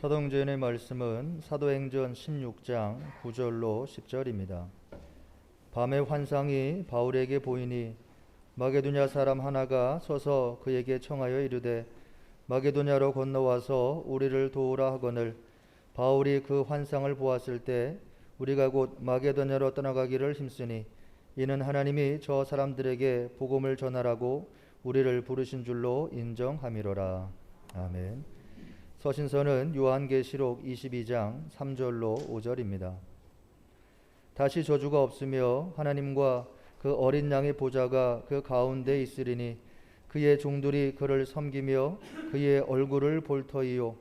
사도행전의 말씀은 사도행전 16장 9절로 10절입니다. 밤에 환상이 바울에게 보이니 마게도냐 사람 하나가 서서 그에게 청하여 이르되 마게도냐로 건너와서 우리를 도우라 하거늘 바울이 그 환상을 보았을 때 우리가 곧 마게도냐로 떠나가기를 힘쓰니 이는 하나님이 저 사람들에게 복음을 전하라고 우리를 부르신 줄로 인정함이로라. 아멘. 서신서는 요한계시록 22장 3절로 5절입니다. 다시 저주가 없으며 하나님과 그 어린 양의 보좌가 그 가운데 있으리니 그의 종들이 그를 섬기며 그의 얼굴을 볼 터이요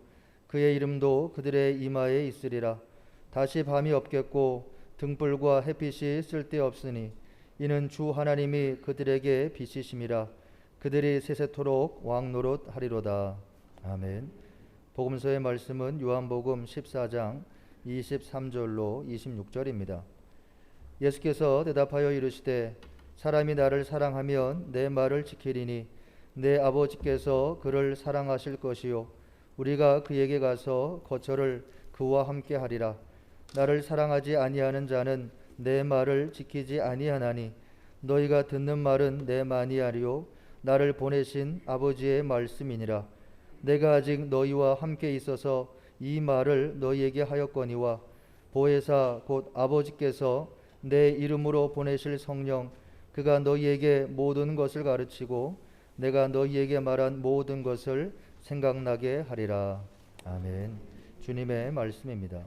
그의 이름도 그들의 이마에 있으리라. 다시 밤이 없겠고 등불과 햇빛이 쓸데없으니 이는 주 하나님이 그들에게 빛이심이라. 그들이 세세토록 왕노릇 하리로다. 아멘. 복음서의 말씀은 요한복음 14장 23절로 26절입니다. 예수께서 대답하여 이르시되 사람이 나를 사랑하면 내 말을 지키리니 내 아버지께서 그를 사랑하실 것이요 우리가 그에게 가서 거처를 그와 함께 하리라. 나를 사랑하지 아니하는 자는 내 말을 지키지 아니하나니 너희가 듣는 말은 내 말이 아니요 나를 보내신 아버지의 말씀이니라. 내가 아직 너희와 함께 있어서 이 말을 너희에게 하였거니와 보혜사 곧 아버지께서 내 이름으로 보내실 성령 그가 너희에게 모든 것을 가르치고 내가 너희에게 말한 모든 것을 생각나게 하리라. 아멘. 주님의 말씀입니다.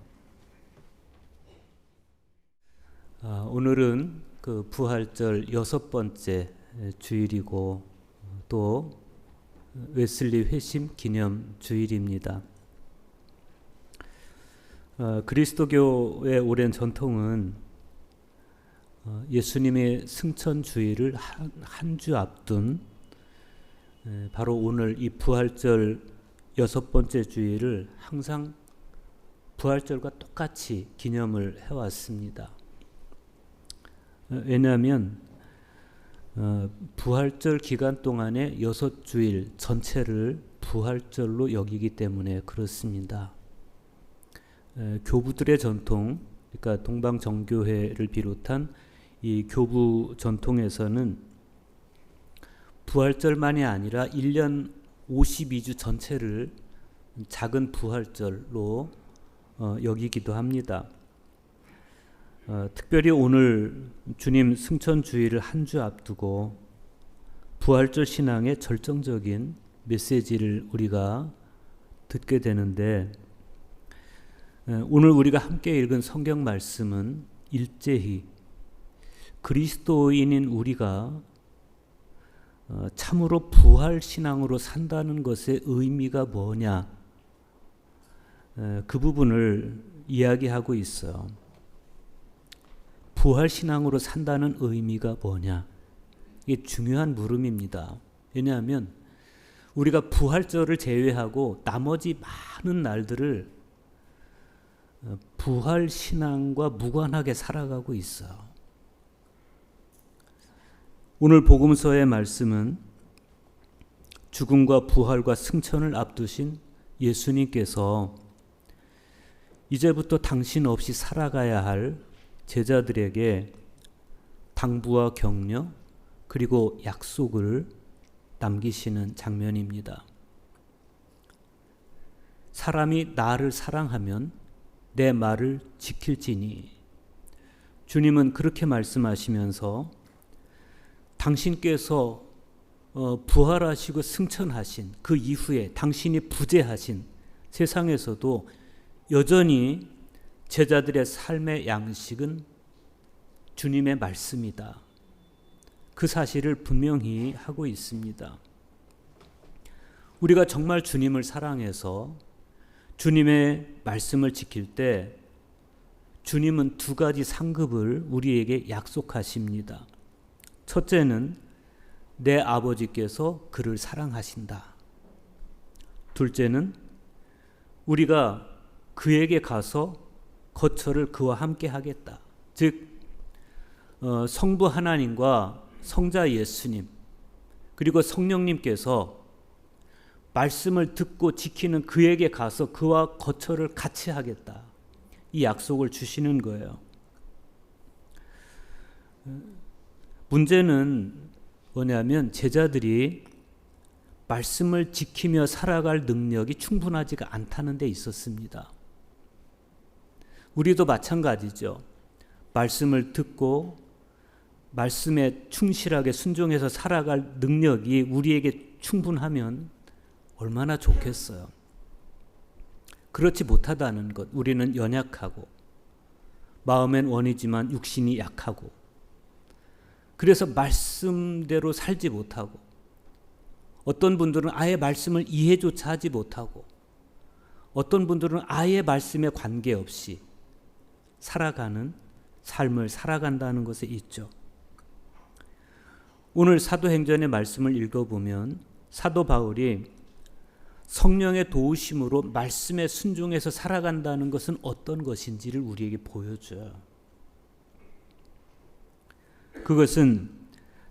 오늘은 그 부활절 6번째 주일이고 또 웨슬리 회심 기념 주일입니다. 그리스도교의 오랜 전통은 예수님의 승천 주일을 한 주 앞둔 바로 오늘 이 부활절 6번째 주일을 항상 부활절과 똑같이 기념을 해왔습니다. 왜냐하면 부활절 기간 동안의 6주일 전체를 부활절로 여기기 때문에 그렇습니다. 교부들의 전통, 그러니까 동방정교회를 비롯한 이 교부 전통에서는 부활절만이 아니라 1년 52주 전체를 작은 부활절로 여기기도 합니다. 특별히 오늘 주님 승천주일을 한 주 앞두고 부활절 신앙의 절정적인 메시지를 우리가 듣게 되는데 오늘 우리가 함께 읽은 성경 말씀은 일제히 그리스도인인 우리가 참으로 부활 신앙으로 산다는 것의 의미가 뭐냐 그 부분을 이야기하고 있어요. 부활 신앙으로 산다는 의미가 뭐냐? 이게 중요한 물음입니다. 왜냐하면 우리가 부활절을 제외하고 나머지 많은 날들을 부활 신앙과 무관하게 살아가고 있어요. 오늘 복음서의 말씀은 죽음과 부활과 승천을 앞두신 예수님께서 이제부터 당신 없이 살아가야 할 제자들에게 당부와 격려 그리고 약속을 남기시는 장면입니다. 사람이 나를 사랑하면 내 말을 지킬지니 주님은 그렇게 말씀하시면서 당신께서 부활하시고 승천하신 그 이후에 당신이 부재하신 세상에서도 여전히 제자들의 삶의 양식은 주님의 말씀이다. 그 사실을 분명히 하고 있습니다. 우리가 정말 주님을 사랑해서 주님의 말씀을 지킬 때 주님은 두 가지 상급을 우리에게 약속하십니다. 첫째는 내 아버지께서 그를 사랑하신다. 둘째는 우리가 그에게 가서 거처를 그와 함께 하겠다. 즉 성부 하나님과 성자 예수님 그리고 성령님께서 말씀을 듣고 지키는 그에게 가서 그와 거처를 같이 하겠다. 이 약속을 주시는 거예요. 문제는 뭐냐면 제자들이 말씀을 지키며 살아갈 능력이 충분하지가 않다는 데 있었습니다. 우리도 마찬가지죠. 말씀을 듣고 말씀에 충실하게 순종해서 살아갈 능력이 우리에게 충분하면 얼마나 좋겠어요. 그렇지 못하다는 것, 우리는 연약하고 마음엔 원이지만 육신이 약하고 그래서 말씀대로 살지 못하고 어떤 분들은 아예 말씀을 이해조차 하지 못하고 어떤 분들은 아예 말씀에 관계없이 살아가는 삶을 살아간다는 것에 있죠. 오늘 사도행전의 말씀을 읽어보면 사도 바울이 성령의 도우심으로 말씀에 순종해서 살아간다는 것은 어떤 것인지를 우리에게 보여줘요. 그것은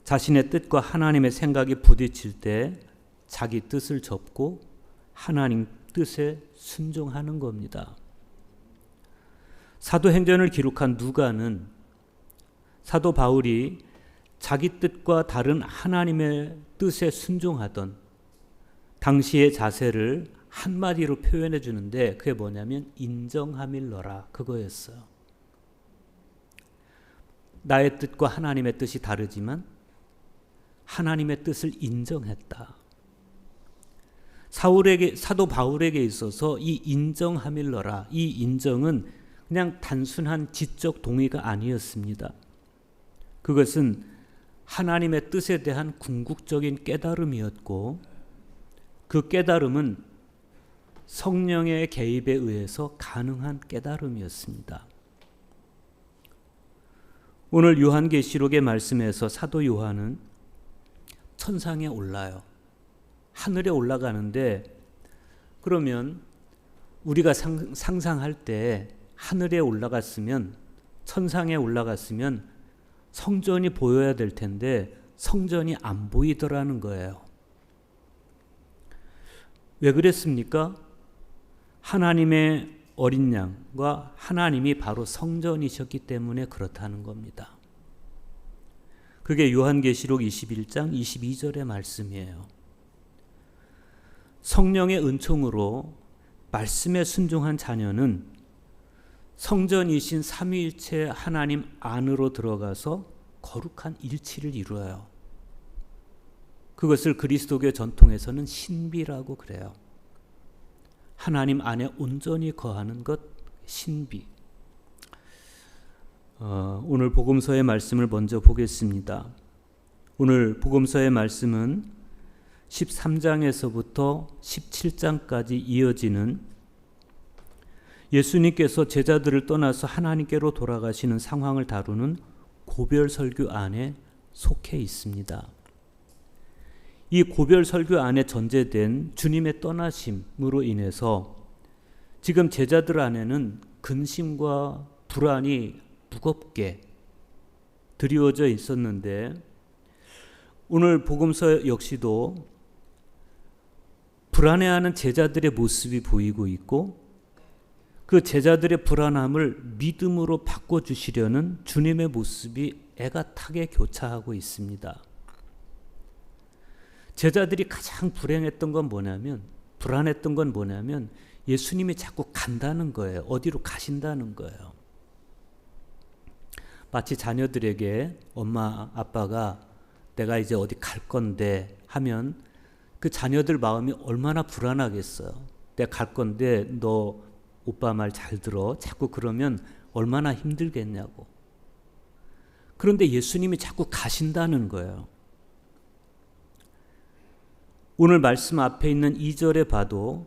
자신의 뜻과 하나님의 생각이 부딪힐 때 자기 뜻을 접고 하나님 뜻에 순종하는 겁니다. 사도행전을 기록한 누가는 사도 바울이 자기 뜻과 다른 하나님의 뜻에 순종하던 당시의 자세를 한마디로 표현해 주는데 그게 뭐냐면 인정함일러라 그거였어요. 나의 뜻과 하나님의 뜻이 다르지만 하나님의 뜻을 인정했다. 사도 바울에게 있어서 이 인정함일러라, 이 인정은 그냥 단순한 지적 동의가 아니었습니다. 그것은 하나님의 뜻에 대한 궁극적인 깨달음이었고 그 깨달음은 성령의 개입에 의해서 가능한 깨달음이었습니다. 오늘 요한계시록의 말씀에서 사도 요한은 천상에 올라요. 하늘에 올라가는데 그러면 우리가 상상할 때 하늘에 올라갔으면 천상에 올라갔으면 성전이 보여야 될 텐데 성전이 안 보이더라는 거예요. 왜 그랬습니까? 하나님의 어린 양과 하나님이 바로 성전이셨기 때문에 그렇다는 겁니다. 그게 요한계시록 21장 22절의 말씀이에요. 성령의 은총으로 말씀에 순종한 자녀는 성전이신 삼위일체 하나님 안으로 들어가서 거룩한 일치를 이루어요. 그것을 그리스도교 전통에서는 신비라고 그래요. 하나님 안에 온전히 거하는 것, 신비. 오늘 복음서의 말씀을 먼저 보겠습니다. 오늘 복음서의 말씀은 13장에서부터 17장까지 이어지는 예수님께서 제자들을 떠나서 하나님께로 돌아가시는 상황을 다루는 고별 설교 안에 속해 있습니다. 이 고별 설교 안에 전제된 주님의 떠나심으로 인해서 지금 제자들 안에는 근심과 불안이 무겁게 드리워져 있었는데 오늘 복음서 역시도 불안해하는 제자들의 모습이 보이고 있고 그 제자들의 불안함을 믿음으로 바꿔주시려는 주님의 모습이 애가 타게 교차하고 있습니다. 제자들이 가장 불안했던 건 뭐냐면 예수님이 자꾸 간다는 거예요. 어디로 가신다는 거예요. 마치 자녀들에게 엄마 아빠가 내가 이제 어디 갈 건데 하면 그 자녀들 마음이 얼마나 불안하겠어요. 내가 갈 건데 너 오빠 말 잘 들어. 자꾸 그러면 얼마나 힘들겠냐고. 그런데 예수님이 자꾸 가신다는 거예요. 오늘 말씀 앞에 있는 2절에 봐도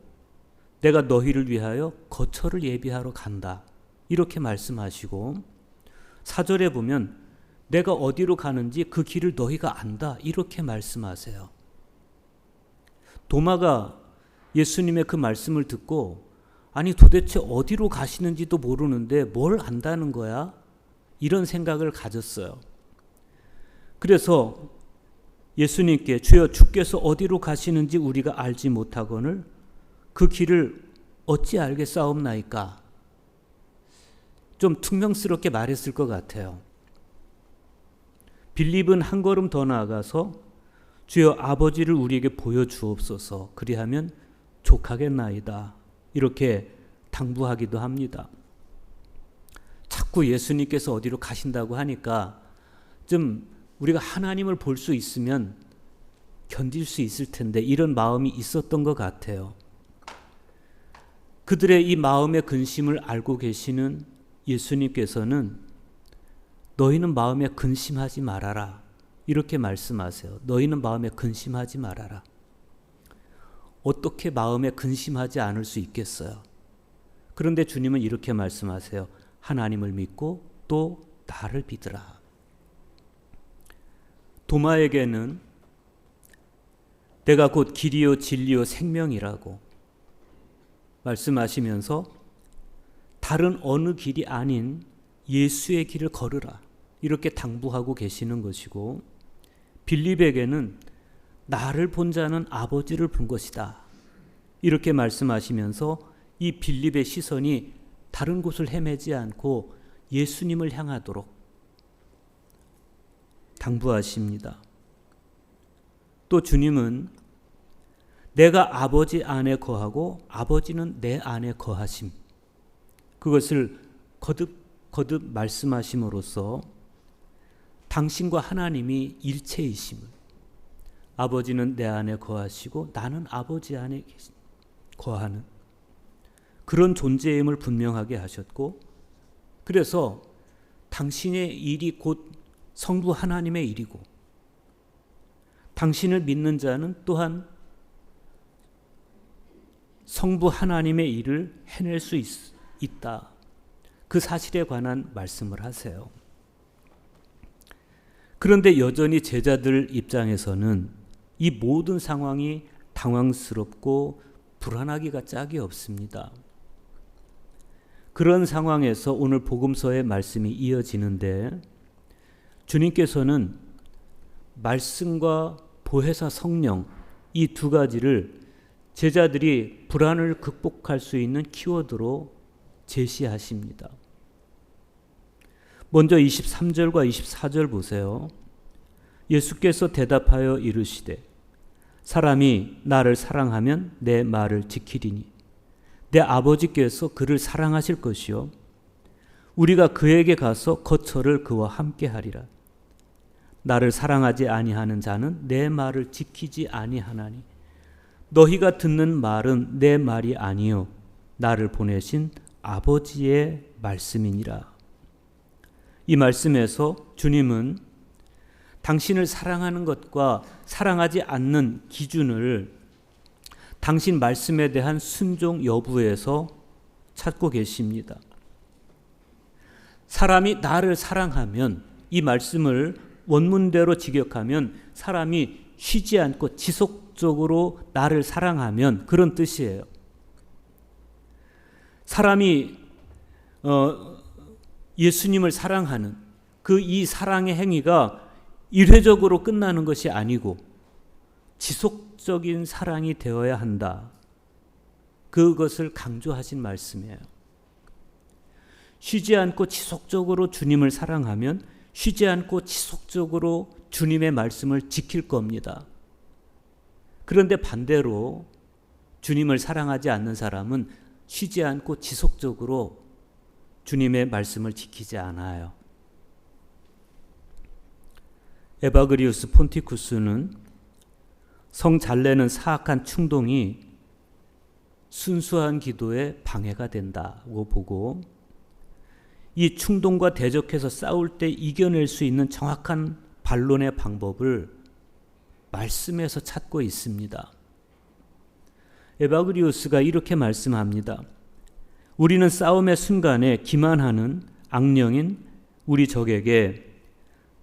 내가 너희를 위하여 거처를 예비하러 간다. 이렇게 말씀하시고 4절에 보면 내가 어디로 가는지 그 길을 너희가 안다. 이렇게 말씀하세요. 도마가 예수님의 그 말씀을 듣고 아니 도대체 어디로 가시는지도 모르는데 뭘 안다는 거야? 이런 생각을 가졌어요. 그래서 예수님께 주여 주께서 어디로 가시는지 우리가 알지 못하거늘 그 길을 어찌 알겠사옵나이까? 좀 퉁명스럽게 말했을 것 같아요. 빌립은 한 걸음 더 나아가서 주여 아버지를 우리에게 보여주옵소서 그리하면 족하겠나이다 이렇게 당부하기도 합니다. 자꾸 예수님께서 어디로 가신다고 하니까 좀 우리가 하나님을 볼 수 있으면 견딜 수 있을 텐데 이런 마음이 있었던 것 같아요. 그들의 이 마음의 근심을 알고 계시는 예수님께서는 너희는 마음에 근심하지 말아라 이렇게 말씀하세요. 너희는 마음에 근심하지 말아라. 어떻게 마음에 근심하지 않을 수 있겠어요? 그런데 주님은 이렇게 말씀하세요. 하나님을 믿고 또 나를 믿으라. 도마에게는 내가 곧 길이요 진리요 생명이라고 말씀하시면서 다른 어느 길이 아닌 예수의 길을 걸으라 이렇게 당부하고 계시는 것이고, 빌립에게는 나를 본 자는 아버지를 본 것이다 이렇게 말씀하시면서 이 빌립의 시선이 다른 곳을 헤매지 않고 예수님을 향하도록 당부하십니다. 또 주님은 내가 아버지 안에 거하고 아버지는 내 안에 거하심, 그것을 거듭 말씀하심으로써 당신과 하나님이 일체이심을, 아버지는 내 안에 거하시고 나는 아버지 안에 거하는 그런 존재임을 분명하게 하셨고, 그래서 당신의 일이 곧 성부 하나님의 일이고 당신을 믿는 자는 또한 성부 하나님의 일을 해낼 수 있다. 그 사실에 관한 말씀을 하세요. 그런데 여전히 제자들 입장에서는 이 모든 상황이 당황스럽고 불안하기가 짝이 없습니다. 그런 상황에서 오늘 복음서의 말씀이 이어지는데, 주님께서는 말씀과 보혜사 성령 이 두 가지를 제자들이 불안을 극복할 수 있는 키워드로 제시하십니다. 먼저 23절과 24절 보세요. 예수께서 대답하여 이르시되 사람이 나를 사랑하면 내 말을 지키리니 내 아버지께서 그를 사랑하실 것이요 우리가 그에게 가서 거처를 그와 함께 하리라. 나를 사랑하지 아니하는 자는 내 말을 지키지 아니하나니 너희가 듣는 말은 내 말이 아니요 나를 보내신 아버지의 말씀이니라. 이 말씀에서 주님은 당신을 사랑하는 것과 사랑하지 않는 기준을 당신 말씀에 대한 순종 여부에서 찾고 계십니다. 사람이 나를 사랑하면, 이 말씀을 원문대로 직역하면 사람이 쉬지 않고 지속적으로 나를 사랑하면 그런 뜻이에요. 사람이 예수님을 사랑하는 그 이 사랑의 행위가 일회적으로 끝나는 것이 아니고 지속적인 사랑이 되어야 한다. 그것을 강조하신 말씀이에요. 쉬지 않고 지속적으로 주님을 사랑하면 쉬지 않고 지속적으로 주님의 말씀을 지킬 겁니다. 그런데 반대로 주님을 사랑하지 않는 사람은 쉬지 않고 지속적으로 주님의 말씀을 지키지 않아요. 에바그리우스 폰티쿠스는 성 잘 내는 사악한 충동이 순수한 기도에 방해가 된다고 보고, 이 충동과 대적해서 싸울 때 이겨낼 수 있는 정확한 반론의 방법을 말씀에서 찾고 있습니다. 에바그리우스가 이렇게 말씀합니다. 우리는 싸움의 순간에 기만하는 악령인 우리 적에게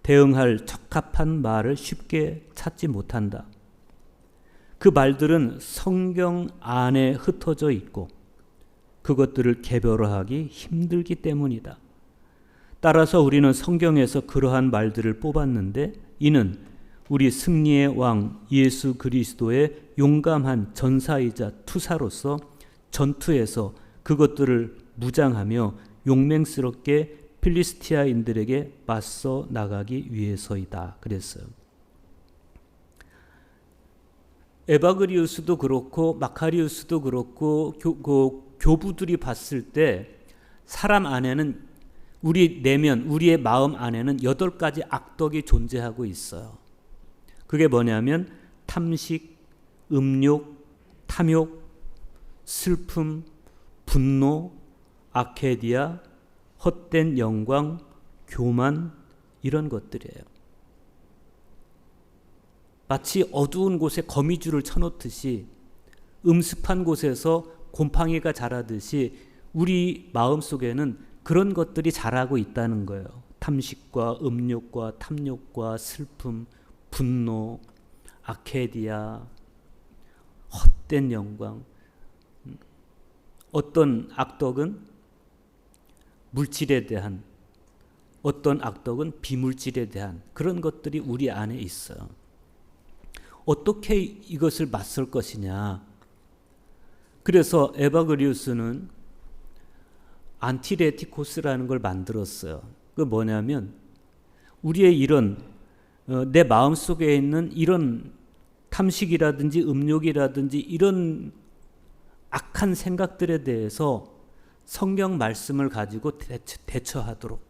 대응할 적합한 말을 쉽게 찾지 못한다. 그 말들은 성경 안에 흩어져 있고 그것들을 개별화하기 힘들기 때문이다. 따라서 우리는 성경에서 그러한 말들을 뽑았는데 이는 우리 승리의 왕 예수 그리스도의 용감한 전사이자 투사로서 전투에서 그것들을 무장하며 용맹스럽게 필리스티아인들에게 맞서 나가기 위해서이다 그랬어요. 에바그리우스도 그렇고 마카리우스도 그렇고 교부들이 봤을 때 사람 안에는 우리 내면, 우리의 마음 안에는 8가지 악덕이 존재하고 있어요. 그게 뭐냐면 탐식, 음욕, 탐욕, 슬픔, 분노, 아케디아, 헛된 영광, 교만, 이런 것들이에요. 마치 어두운 곳에 거미줄을 쳐놓듯이 음습한 곳에서 곰팡이가 자라듯이 우리 마음속에는 그런 것들이 자라고 있다는 거예요. 탐식과 음욕과 탐욕과 슬픔, 분노, 아케디아, 헛된 영광. 어떤 악덕은 물질에 대한, 어떤 악덕은 비물질에 대한 그런 것들이 우리 안에 있어요. 어떻게 이것을 맞설 것이냐. 그래서 에바그리우스는 안티레티코스라는 걸 만들었어요. 그 뭐냐면 우리의 이런 내 마음속에 있는 이런 탐식이라든지 음욕이라든지 이런 악한 생각들에 대해서 성경 말씀을 가지고 대처하도록.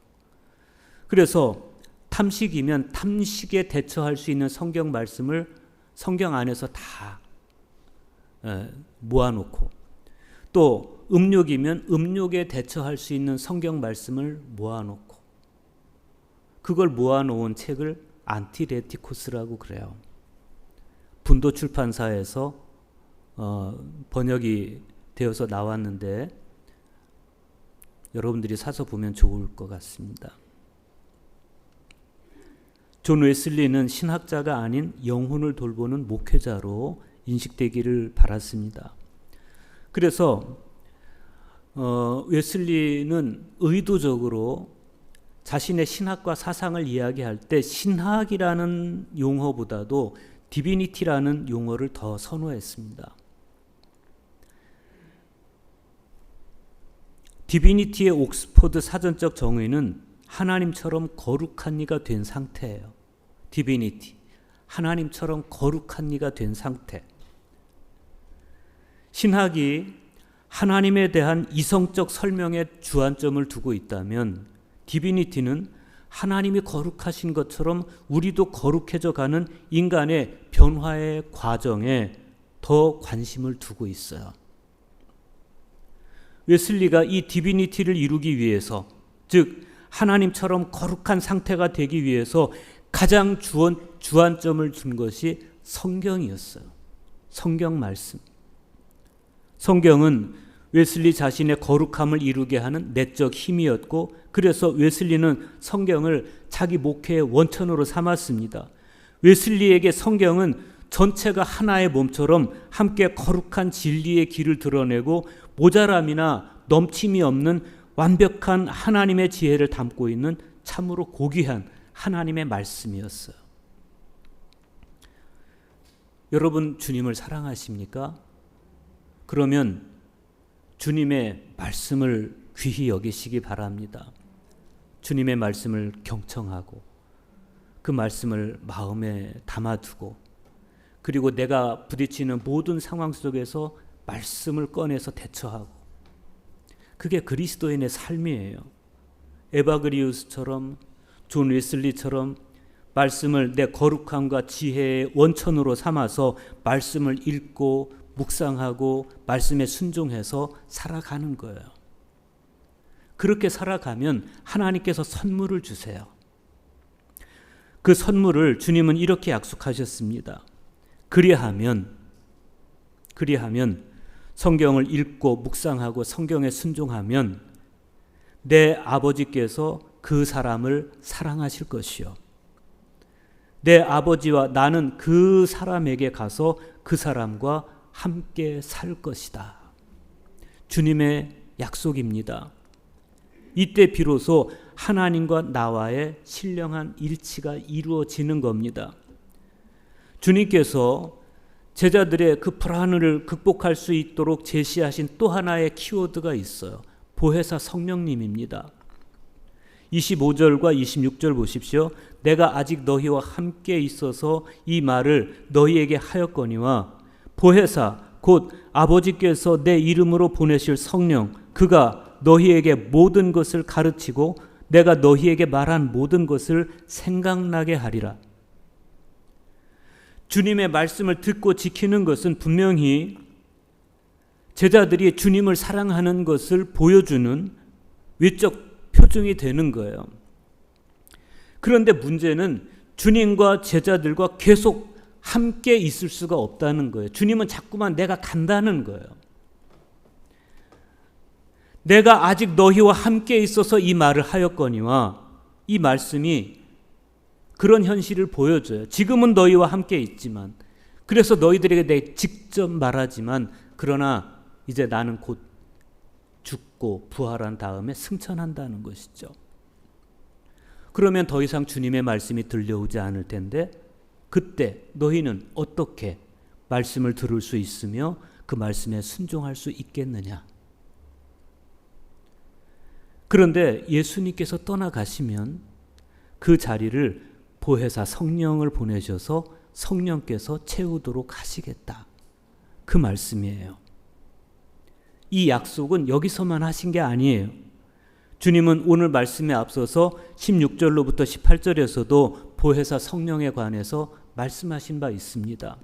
그래서 탐식이면 탐식에 대처할 수 있는 성경 말씀을 성경 안에서 다 모아놓고, 또 음욕이면 음욕에 대처할 수 있는 성경 말씀을 모아놓고, 그걸 모아놓은 책을 안티레티코스라고 그래요. 분도 출판사에서 번역이 되어서 나왔는데 여러분들이 사서 보면 좋을 것 같습니다. 존 웨슬리는 신학자가 아닌 영혼을 돌보는 목회자로 인식되기를 바랐습니다. 그래서 웨슬리는 의도적으로 자신의 신학과 사상을 이야기할 때 신학이라는 용어보다도 디비니티라는 용어를 더 선호했습니다. 디비니티의 옥스퍼드 사전적 정의는 하나님처럼 거룩한 이가 된 상태예요. 디비니티, 하나님처럼 거룩한 이가 된 상태. 신학이 하나님에 대한 이성적 설명에 주안점을 두고 있다면 디비니티는 하나님이 거룩하신 것처럼 우리도 거룩해져 가는 인간의 변화의 과정에 더 관심을 두고 있어요. 웨슬리가 이 디비니티를 이루기 위해서, 즉 하나님처럼 거룩한 상태가 되기 위해서 가장 주안점을 준 것이 성경이었어요. 성경 말씀. 성경은 웨슬리 자신의 거룩함을 이루게 하는 내적 힘이었고, 그래서 웨슬리는 성경을 자기 목회의 원천으로 삼았습니다. 웨슬리에게 성경은 전체가 하나의 몸처럼 함께 거룩한 진리의 길을 드러내고 모자람이나 넘침이 없는 완벽한 하나님의 지혜를 담고 있는 참으로 고귀한 하나님의 말씀이었어요. 여러분, 주님을 사랑하십니까? 그러면 주님의 말씀을 귀히 여기시기 바랍니다. 주님의 말씀을 경청하고 그 말씀을 마음에 담아두고, 그리고 내가 부딪히는 모든 상황 속에서 말씀을 꺼내서 대처하고, 그게 그리스도인의 삶이에요. 에바그리우스처럼, 존 웨슬리처럼 말씀을 내 거룩함과 지혜의 원천으로 삼아서 말씀을 읽고 묵상하고 말씀에 순종해서 살아가는 거예요. 그렇게 살아가면 하나님께서 선물을 주세요. 그 선물을 주님은 이렇게 약속하셨습니다. 그리하면 성경을 읽고 묵상하고 성경에 순종하면 내 아버지께서 그 사람을 사랑하실 것이요, 내 아버지와 나는 그 사람에게 가서 그 사람과 함께 살 것이다. 주님의 약속입니다. 이때 비로소 하나님과 나와의 신령한 일치가 이루어지는 겁니다. 주님께서 제자들의 그 불안을 극복할 수 있도록 제시하신 또 하나의 키워드가 있어요. 보혜사 성령님입니다. 25절과 26절 보십시오. 내가 아직 너희와 함께 있어서 이 말을 너희에게 하였거니와 보혜사 곧 아버지께서 내 이름으로 보내실 성령 그가 너희에게 모든 것을 가르치고 내가 너희에게 말한 모든 것을 생각나게 하리라. 주님의 말씀을 듣고 지키는 것은 분명히 제자들이 주님을 사랑하는 것을 보여주는 외적 표정이 되는 거예요. 그런데 문제는 주님과 제자들과 계속 함께 있을 수가 없다는 거예요. 주님은 자꾸만 내가 간다는 거예요. 내가 아직 너희와 함께 있어서 이 말을 하였거니와 이 말씀이 그런 현실을 보여줘요. 지금은 너희와 함께 있지만 그래서 너희들에게 내 직접 말하지만 그러나 이제 나는 곧 죽고 부활한 다음에 승천한다는 것이죠. 그러면 더 이상 주님의 말씀이 들려오지 않을 텐데 그때 너희는 어떻게 말씀을 들을 수 있으며 그 말씀에 순종할 수 있겠느냐? 그런데 예수님께서 떠나가시면 그 자리를 보혜사 성령을 보내셔서 성령께서 채우도록 하시겠다. 그 말씀이에요. 이 약속은 여기서만 하신 게 아니에요. 주님은 오늘 말씀에 앞서서 16절로부터 18절에서도 보혜사 성령에 관해서 말씀하신 바 있습니다.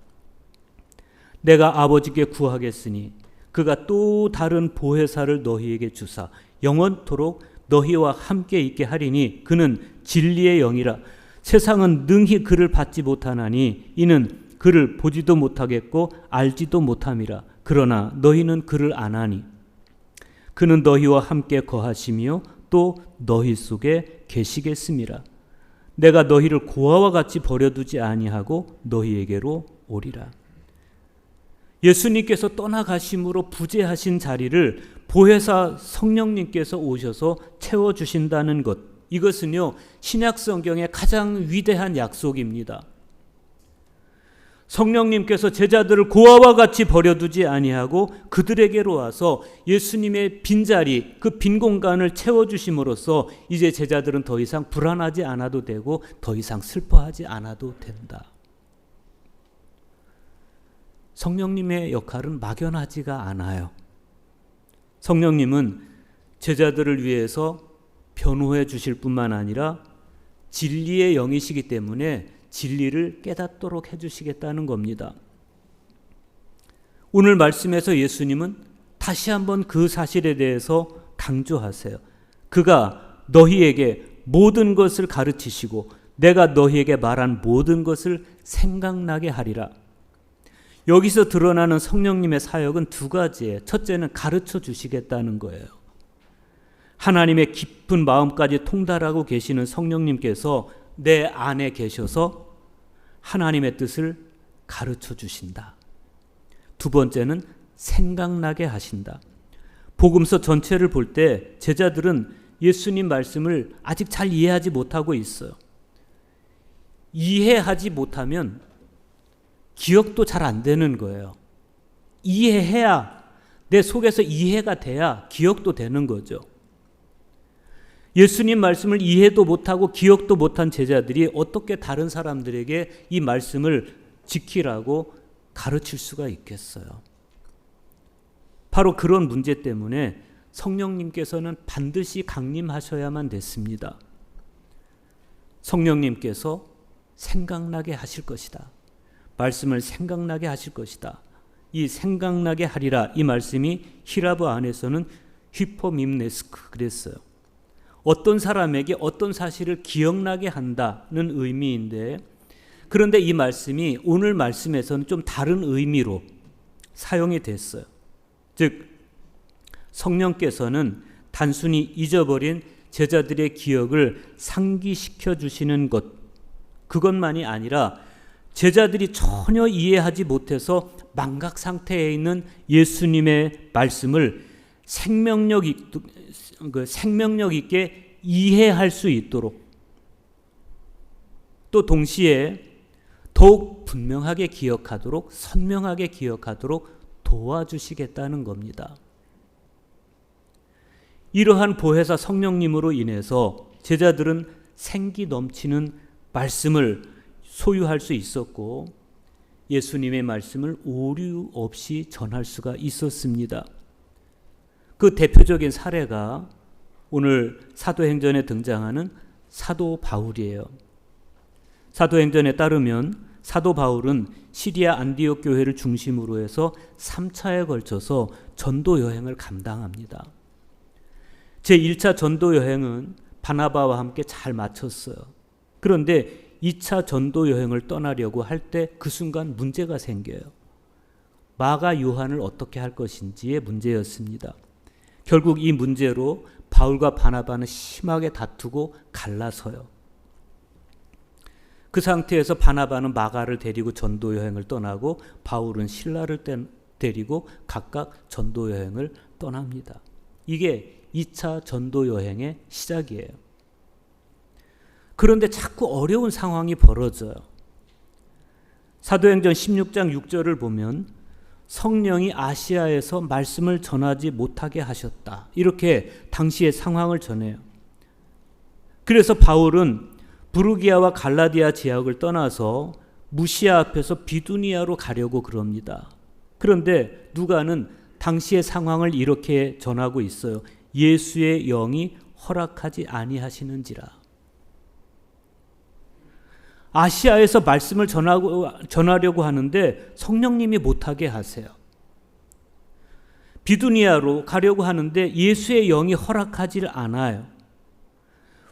내가 아버지께 구하겠으니 그가 또 다른 보혜사를 너희에게 주사 영원토록 너희와 함께 있게 하리니 그는 진리의 영이라. 세상은 능히 그를 받지 못하나니 이는 그를 보지도 못하겠고 알지도 못함이라. 그러나 너희는 그를 아나니 그는 너희와 함께 거하시며 또 너희 속에 계시겠음이라. 내가 너희를 고아와 같이 버려두지 아니하고 너희에게로 오리라. 예수님께서 떠나가심으로 부재하신 자리를 보혜사 성령님께서 오셔서 채워주신다는 것, 이것은요 신약 성경의 가장 위대한 약속입니다. 성령님께서 제자들을 고아와 같이 버려두지 아니하고 그들에게로 와서 예수님의 빈자리, 그 빈 공간을 채워주심으로써 이제 제자들은 더 이상 불안하지 않아도 되고 더 이상 슬퍼하지 않아도 된다. 성령님의 역할은 막연하지가 않아요. 성령님은 제자들을 위해서 변호해 주실 뿐만 아니라 진리의 영이시기 때문에 진리를 깨닫도록 해주시겠다는 겁니다. 오늘 말씀에서 예수님은 다시 한번 그 사실에 대해서 강조하세요. 그가 너희에게 모든 것을 가르치시고 내가 너희에게 말한 모든 것을 생각나게 하리라. 여기서 드러나는 성령님의 사역은 두 가지예요. 첫째는 가르쳐 주시겠다는 거예요. 하나님의 깊은 마음까지 통달하고 계시는 성령님께서 내 안에 계셔서 하나님의 뜻을 가르쳐 주신다. 두 번째는 생각나게 하신다. 복음서 전체를 볼 때 제자들은 예수님 말씀을 아직 잘 이해하지 못하고 있어요. 이해하지 못하면 기억도 잘 안 되는 거예요. 이해해야, 내 속에서 이해가 돼야 기억도 되는 거죠. 예수님 말씀을 이해도 못하고 기억도 못한 제자들이 어떻게 다른 사람들에게 이 말씀을 지키라고 가르칠 수가 있겠어요? 바로 그런 문제 때문에 성령님께서는 반드시 강림하셔야만 됐습니다. 성령님께서 생각나게 하실 것이다. 말씀을 생각나게 하실 것이다. 이 생각나게 하리라, 이 말씀이 히라브 안에서는 히포밈네스크 그랬어요. 어떤 사람에게 어떤 사실을 기억나게 한다는 의미인데, 그런데 이 말씀이 오늘 말씀에서는 좀 다른 의미로 사용이 됐어요. 즉 성령께서는 단순히 잊어버린 제자들의 기억을 상기시켜 주시는 것, 그것만이 아니라 제자들이 전혀 이해하지 못해서 망각 상태에 있는 예수님의 말씀을 생명력 있게 이해할 수 있도록, 또 동시에 더욱 분명하게 기억하도록, 선명하게 기억하도록 도와주시겠다는 겁니다. 이러한 보혜사 성령님으로 인해서 제자들은 생기 넘치는 말씀을 소유할 수 있었고 예수님의 말씀을 오류 없이 전할 수가 있었습니다. 그 대표적인 사례가 오늘 사도행전에 등장하는 사도 바울이에요. 사도행전에 따르면 사도 바울은 시리아 안디옥 교회를 중심으로 해서 3차에 걸쳐서 전도 여행을 감당합니다. 제1차 전도 여행은 바나바와 함께 잘 마쳤어요. 그런데 2차 전도 여행을 떠나려고 할 때 그 순간 문제가 생겨요. 마가 요한을 어떻게 할 것인지의 문제였습니다. 결국 이 문제로 바울과 바나바는 심하게 다투고 갈라서요. 그 상태에서 바나바는 마가를 데리고 전도 여행을 떠나고 바울은 실라를 데리고 각각 전도 여행을 떠납니다. 이게 2차 전도 여행의 시작이에요. 그런데 자꾸 어려운 상황이 벌어져요. 사도행전 16장 6절을 보면 성령이 아시아에서 말씀을 전하지 못하게 하셨다. 이렇게 당시의 상황을 전해요. 그래서 바울은 부르기아와 갈라디아 지역을 떠나서 무시아 앞에서 비두니아로 가려고 그럽니다. 그런데 누가는 당시의 상황을 이렇게 전하고 있어요. 예수의 영이 허락하지 아니하시는지라. 아시아에서 말씀을 전하려고 하는데 성령님이 못하게 하세요. 비두니아로 가려고 하는데 예수의 영이 허락하지 않아요.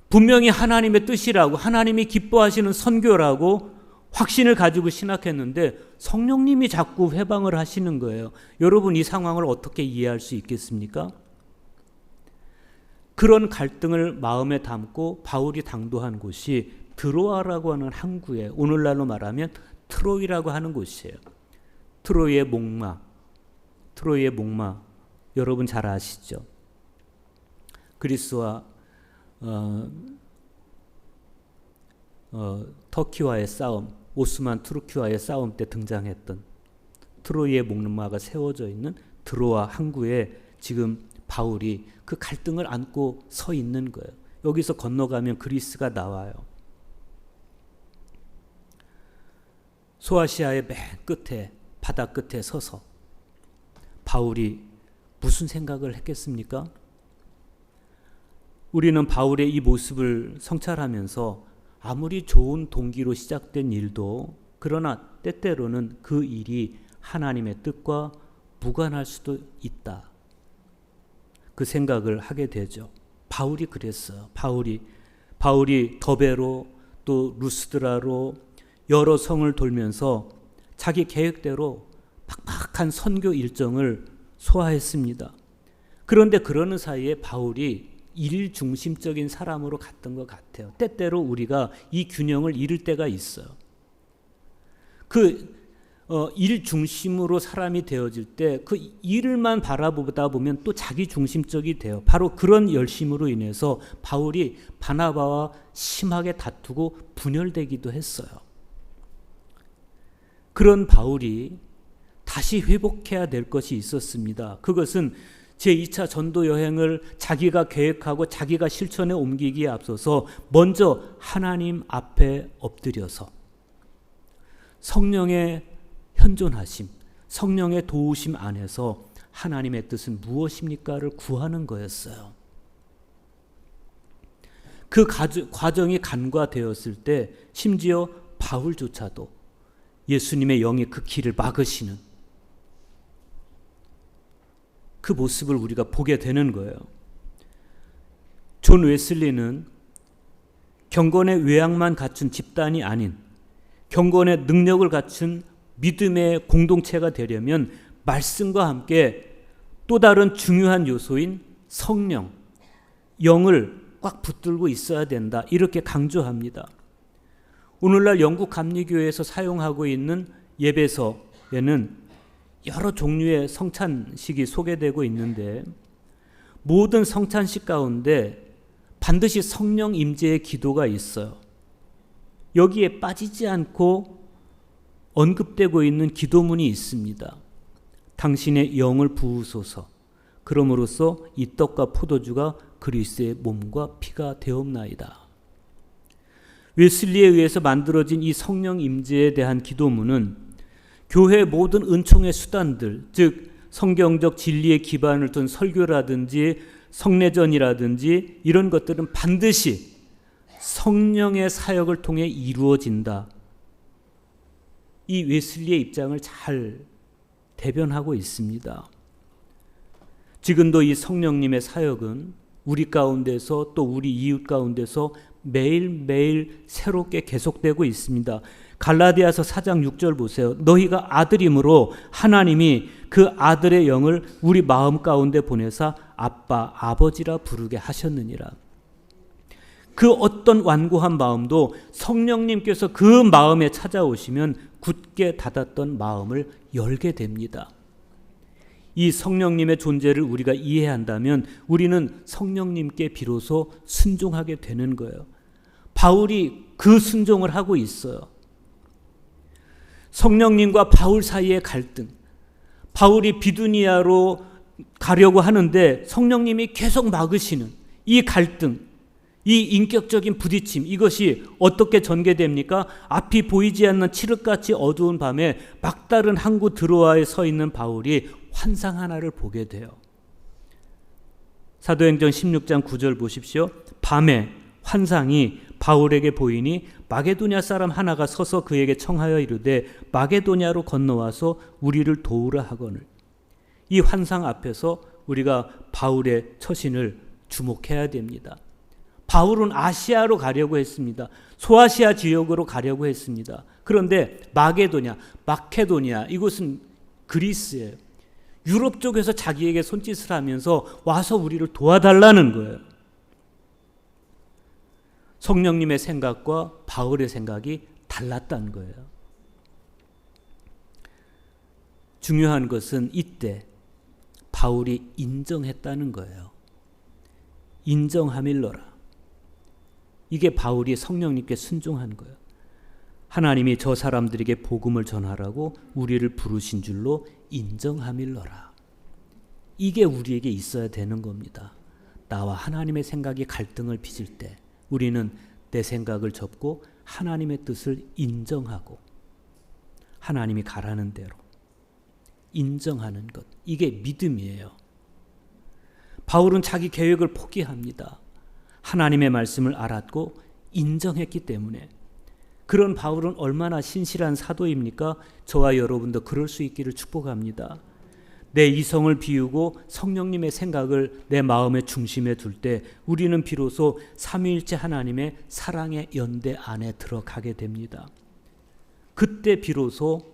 분명히 하나님의 뜻이라고, 하나님이 기뻐하시는 선교라고 확신을 가지고 신학했는데 성령님이 자꾸 회방을 하시는 거예요. 여러분, 이 상황을 어떻게 이해할 수 있겠습니까? 그런 갈등을 마음에 담고 바울이 당도한 곳이 드로아라고 하는 항구에, 오늘날로 말하면 트로이라고 하는 곳이에요. 트로이의 목마, 여러분 잘 아시죠? 그리스와 터키와의 싸움, 오스만 투르키와의 싸움 때 등장했던 트로이의 목마가 세워져 있는 드로아 항구에 지금 바울이 그 갈등을 안고 서 있는 거예요. 여기서 건너가면 그리스가 나와요. 소아시아의 맨 끝에, 바다 끝에 서서 바울이 무슨 생각을 했겠습니까? 우리는 바울의 이 모습을 성찰하면서 아무리 좋은 동기로 시작된 일도, 그러나 때때로는 그 일이 하나님의 뜻과 무관할 수도 있다. 그 생각을 하게 되죠. 바울이 그랬어요. 바울이 더베로 또 루스드라로 여러 성을 돌면서 자기 계획대로 팍팍한 선교 일정을 소화했습니다. 그런데 그러는 사이에 바울이 일 중심적인 사람으로 갔던 것 같아요. 때때로 우리가 이 균형을 잃을 때가 있어요. 일 중심으로 사람이 되어질 때 그 일을만 바라보다 보면 또 자기 중심적이 돼요. 바로 그런 열심으로 인해서 바울이 바나바와 심하게 다투고 분열되기도 했어요. 그런 바울이 다시 회복해야 될 것이 있었습니다. 그것은 제2차 전도 여행을 자기가 계획하고 자기가 실천에 옮기기에 앞서서 먼저 하나님 앞에 엎드려서 성령의 현존하심, 성령의 도우심 안에서 하나님의 뜻은 무엇입니까를 구하는 거였어요. 그 과정이 간과되었을 때 심지어 바울조차도 예수님의 영이 그 길을 막으시는 그 모습을 우리가 보게 되는 거예요. 존 웨슬리는 경건의 외양만 갖춘 집단이 아닌 경건의 능력을 갖춘 믿음의 공동체가 되려면 말씀과 함께 또 다른 중요한 요소인 성령, 영을 꽉 붙들고 있어야 된다. 이렇게 강조합니다. 오늘날 영국 감리교회에서 사용하고 있는 예배서에는 여러 종류의 성찬식이 소개되고 있는데 모든 성찬식 가운데 반드시 성령 임재의 기도가 있어요. 여기에 빠지지 않고 언급되고 있는 기도문이 있습니다. 당신의 영을 부으소서. 그럼으로써 이 떡과 포도주가 그리스도의 몸과 피가 되옵나이다. 웨슬리에 의해서 만들어진 이 성령 임재에 대한 기도문은 교회의 모든 은총의 수단들, 즉 성경적 진리의 기반을 둔 설교라든지 성례전이라든지 이런 것들은 반드시 성령의 사역을 통해 이루어진다. 이 웨슬리의 입장을 잘 대변하고 있습니다. 지금도 이 성령님의 사역은 우리 가운데서 또 우리 이웃 가운데서 매일매일 새롭게 계속되고 있습니다. 갈라디아서 4장 6절 보세요. 너희가 아들임으로 하나님이 그 아들의 영을 우리 마음 가운데 보내사 아빠, 아버지라 부르게 하셨느니라. 그 어떤 완고한 마음도 성령님께서 그 마음에 찾아오시면 굳게 닫았던 마음을 열게 됩니다. 이 성령님의 존재를 우리가 이해한다면 우리는 성령님께 비로소 순종하게 되는 거예요. 바울이 그 순종을 하고 있어요. 성령님과 바울 사이의 갈등, 바울이 비두니아로 가려고 하는데 성령님이 계속 막으시는 이 갈등, 이 인격적인 부딪힘, 이것이 어떻게 전개됩니까? 앞이 보이지 않는 칠흑같이 어두운 밤에 막다른 항구 드로아에 서 있는 바울이 환상 하나를 보게 돼요. 사도행전 16장 9절 보십시오. 밤에 환상이 바울에게 보이니 마게도냐 사람 하나가 서서 그에게 청하여 이르되 마게도냐로 건너와서 우리를 도우라 하거늘. 이 환상 앞에서 우리가 바울의 처신을 주목해야 됩니다. 바울은 아시아로 가려고 했습니다. 소아시아 지역으로 가려고 했습니다. 그런데 마케도냐, 이곳은 그리스예요. 유럽 쪽에서 자기에게 손짓을 하면서 와서 우리를 도와달라는 거예요. 성령님의 생각과 바울의 생각이 달랐다는 거예요. 중요한 것은 이때 바울이 인정했다는 거예요. 인정하밀러라. 이게 바울이 성령님께 순종한 거예요. 하나님이 저 사람들에게 복음을 전하라고 우리를 부르신 줄로 인정하밀러라. 이게 우리에게 있어야 되는 겁니다. 나와 하나님의 생각이 갈등을 빚을 때 우리는 내 생각을 접고 하나님의 뜻을 인정하고 하나님이 가라는 대로 인정하는 것, 이게 믿음이에요. 바울은 자기 계획을 포기합니다. 하나님의 말씀을 알았고 인정했기 때문에. 그런 바울은 얼마나 신실한 사도입니까? 저와 여러분도 그럴 수 있기를 축복합니다. 내 이성을 비우고 성령님의 생각을 내 마음의 중심에 둘 때 우리는 비로소 삼위일체 하나님의 사랑의 연대 안에 들어가게 됩니다. 그때 비로소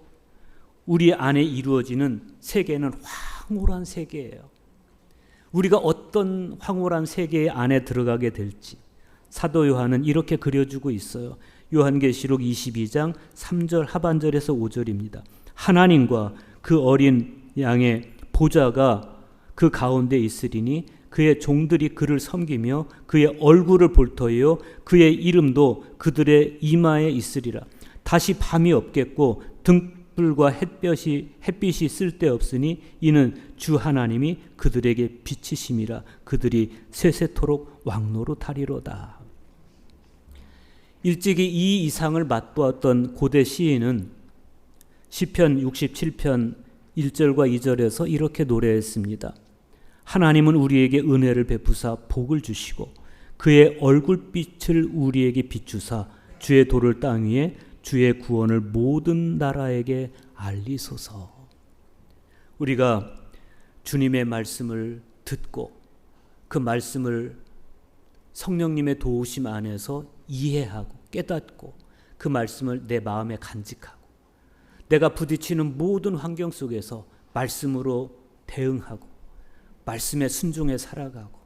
우리 안에 이루어지는 세계는 황홀한 세계예요. 우리가 어떤 황홀한 세계 안에 들어가게 될지 사도 요한은 이렇게 그려주고 있어요. 요한계시록 22장 3절 하반절에서 5절입니다. 하나님과 그 어린 양의 보좌가 그 가운데 있으리니 그의 종들이 그를 섬기며 그의 얼굴을 볼 터이요 그의 이름도 그들의 이마에 있으리라. 다시 밤이 없겠고 등불과 햇빛이 쓸데없으니 이는 주 하나님이 그들에게 빛이심이라. 그들이 세세토록 왕노로 타리로다. 일찍이 이 이상을 맛보았던 고대 시인은 시편 67편 1절과 2절에서 이렇게 노래했습니다. 하나님은 우리에게 은혜를 베푸사 복을 주시고 그의 얼굴빛을 우리에게 비추사 주의 도를 땅 위에 주의 구원을 모든 나라에게 알리소서. 우리가 주님의 말씀을 듣고 그 말씀을 성령님의 도우심 안에서 이해하고 깨닫고 그 말씀을 내 마음에 간직하고 내가 부딪히는 모든 환경 속에서 말씀으로 대응하고 말씀에 순종해 살아가고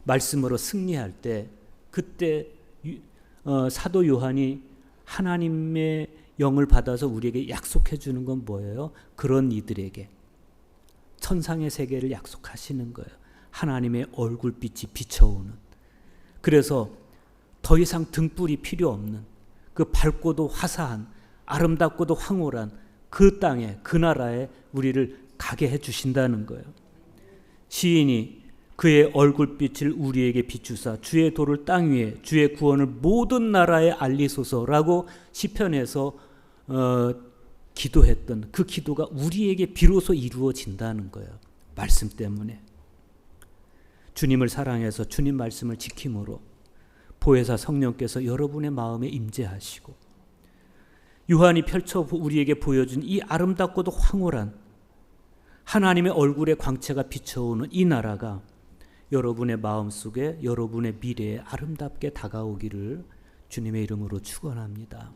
말씀으로 승리할 때 그때 사도 요한이 하나님의 영을 받아서 우리에게 약속해 주는 건 뭐예요? 그런 이들에게 천상의 세계를 약속하시는 거예요. 하나님의 얼굴빛이 비춰오는. 그래서 더 이상 등불이 필요 없는 그 밝고도 화사한 아름답고도 황홀한 그 땅에, 그 나라에 우리를 가게 해 주신다는 거예요. 시인이 그의 얼굴빛을 우리에게 비추사 주의 도를 땅 위에, 주의 구원을 모든 나라에 알리소서라고 시편에서 기도했던 그 기도가 우리에게 비로소 이루어진다는 거예요. 말씀 때문에. 주님을 사랑해서 주님 말씀을 지킴으로 보혜사 성령께서 여러분의 마음에 임재하시고, 요한이 펼쳐 우리에게 보여준 이 아름답고도 황홀한 하나님의 얼굴의 광채가 비춰오는 이 나라가 여러분의 마음속에, 여러분의 미래에 아름답게 다가오기를 주님의 이름으로 축원합니다.